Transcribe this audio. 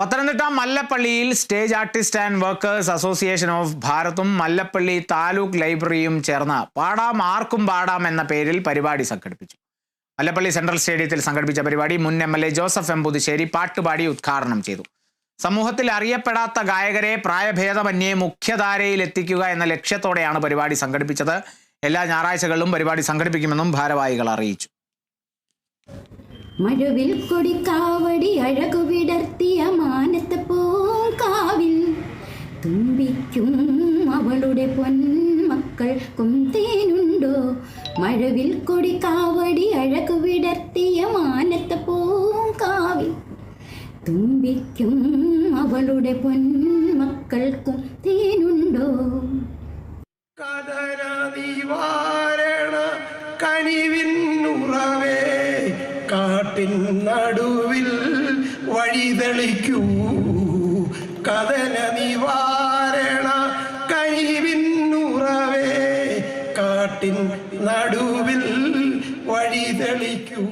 പത്തനംതിട്ട മല്ലപ്പള്ളിയിൽ stage artist and workers association of ഭാരതും മല്ലപ്പള്ളി താലൂക്ക് ലൈബ്രറിയും ചേർന്ന് പാടാം ആർക്കും പാടാം എന്ന പേരിൽ പരിപാടി സംഘടിപ്പിച്ചു. മല്ലപ്പള്ളി സെൻട്രൽ സ്റ്റേഡിയത്തിൽ സംഘടിപ്പിച്ച പരിപാടി മുൻ MLA ജോസഫ് എം പുതുശ്ശേരി പാട്ടുപാടി ഉദ്ഘാടനം ചെയ്തു. സമൂഹത്തിൽ അറിയപ്പെടാത്ത ഗായകരെ പ്രായഭേദമന്യേ മുഖ്യധാരയിൽ എത്തിക്കുക എന്ന ലക്ഷ്യത്തോടെയാണ് പരിപാടി സംഘടിപ്പിച്ചത്. എല്ലാ ഞായറാഴ്ചകളിലും പരിപാടി സംഘടിപ്പിക്കുമെന്നും ഭാരവാഹികൾ അറിയിച്ചു. മഴവിൽ കൊടിക്കാവടി അഴകു വിടർത്തിയ മാനത്തെ പൂങ്കാവിൽ തുമ്പിക്കും അവളുടെ പൊന്മക്കൾക്കും തേനുണ്ടോ. മഴവിൽ കൊടിക്കാവടി അഴകു വിടർത്തിയ മാനത്തെ പൂങ്കാവിൽ തുമ്പിക്കും അവളുടെ പൊന്മക്കൾക്കും തേനുണ്ടോ. കദന നിവാരണ കനിവിന്നുറവേ കാട്ടിൻ നടുവിൽ വഴിതെളിക്കൂ. കദന നിവാരണ കനിവിന്നുറവേ കാട്ടിൻ നടുവിൽ വഴിതെളിക്കൂ.